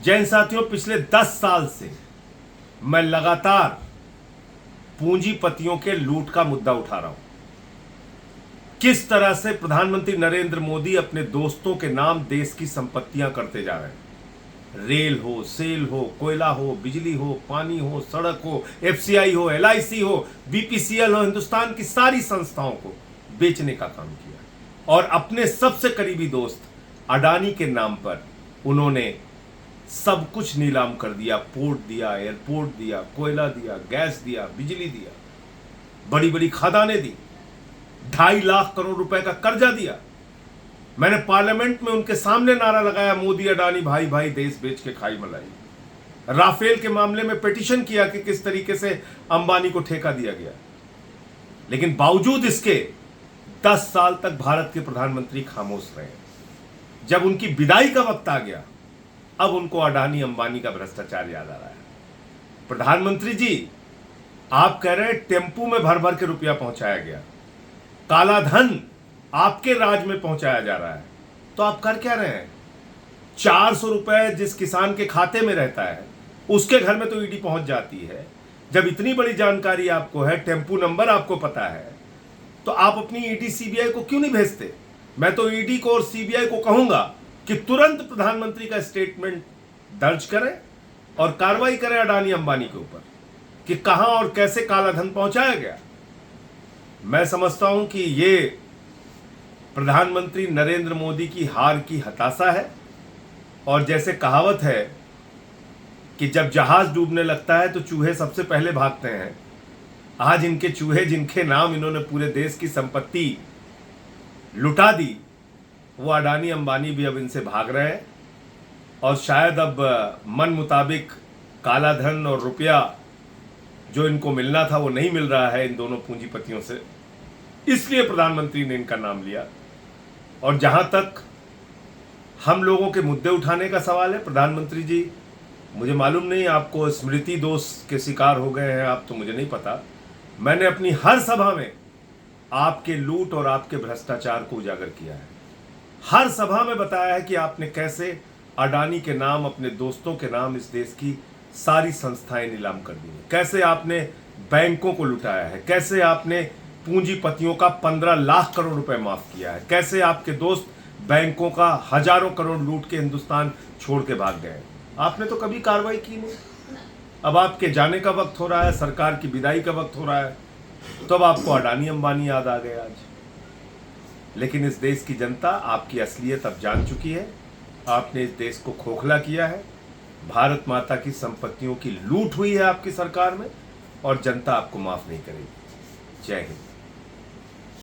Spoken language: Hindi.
जैन साथियों, पिछले 10 साल से मैं लगातार पूंजीपतियों के लूट का मुद्दा उठा रहा हूं। किस तरह से प्रधानमंत्री नरेंद्र मोदी अपने दोस्तों के नाम देश की संपत्तियां करते जा रहे हैं। रेल हो, सेल हो, कोयला हो, बिजली हो, पानी हो, सड़क हो, एफसीआई हो, एलआईसी हो, बीपीसीएल हो, हिंदुस्तान की सारी संस्थाओं को बेचने का काम किया। और अपने सबसे करीबी दोस्त अडानी के नाम पर उन्होंने सब कुछ नीलाम कर दिया। पोर्ट दिया, एयरपोर्ट दिया, कोयला दिया, गैस दिया, बिजली दिया, बड़ी बड़ी खदानें दी, 2.5 लाख करोड़ रुपए का कर्जा दिया। मैंने पार्लियामेंट में उनके सामने नारा लगाया, मोदी अडानी भाई भाई देश बेच के खाई मलाई। राफेल के मामले में पिटीशन किया कि किस तरीके से अंबानी को ठेका दिया गया। लेकिन बावजूद इसके 10 साल तक भारत के प्रधानमंत्री खामोश रहे। जब उनकी विदाई का वक्त आ गया, अब उनको अडानी अंबानी का भ्रष्टाचार याद आ रहा है। प्रधानमंत्री जी, आप कह रहे हैं टेम्पू में भर भर के रुपया पहुंचाया गया, काला धन आपके राज में पहुंचाया जा रहा है, तो आप कर क्या रहे हैं? 400 रुपए जिस किसान के खाते में रहता है उसके घर में तो ईडी पहुंच जाती है। जब इतनी बड़ी जानकारी आपको है, टेम्पू नंबर आपको पता है, तो आप अपनी ईडी सीबीआई को क्यों नहीं भेजते? मैं तो ईडी को और सीबीआई को कहूंगा कि तुरंत प्रधानमंत्री का स्टेटमेंट दर्ज करें और कार्रवाई करें अडानी अंबानी के ऊपर कि कहां और कैसे काला धन पहुंचाया गया। मैं समझता हूं कि ये प्रधानमंत्री नरेंद्र मोदी की हार की हताशा है। और जैसे कहावत है कि जब जहाज डूबने लगता है तो चूहे सबसे पहले भागते हैं, आज इनके चूहे जिनके नाम इन्होंने पूरे देश की संपत्ति लुटा दी, वो अडानी अंबानी भी अब इनसे भाग रहे हैं। और शायद अब मन मुताबिक काला धन और रुपया जो इनको मिलना था वो नहीं मिल रहा है इन दोनों पूंजीपतियों से, इसलिए प्रधानमंत्री ने इनका नाम लिया। और जहां तक हम लोगों के मुद्दे उठाने का सवाल है, प्रधानमंत्री जी, मुझे मालूम नहीं आपको स्मृति दोष के शिकार हो गए हैं आप, तो मुझे नहीं पता। मैंने अपनी हर सभा में आपके लूट और आपके भ्रष्टाचार को उजागर किया है। हर सभा में बताया है कि आपने कैसे अडानी के नाम, अपने दोस्तों के नाम इस देश की सारी संस्थाएं नीलाम कर दी हैं, कैसे आपने बैंकों को लुटाया है, कैसे आपने पूंजीपतियों का 15 लाख करोड़ रुपए माफ किया है, कैसे आपके दोस्त बैंकों का हजारों करोड़ लूट के हिंदुस्तान छोड़ के भाग गए। आपने तो कभी कार्रवाई की नहीं। अब आपके जाने का वक्त हो रहा है, सरकार की विदाई का वक्त हो रहा है, तो अब आपको अडानी अंबानी याद आ गए आज। लेकिन इस देश की जनता आपकी असलियत अब जान चुकी है। आपने इस देश को खोखला किया है। भारत माता की संपत्तियों की लूट हुई है आपकी सरकार में, और जनता आपको माफ नहीं करेगी। जय हिंद।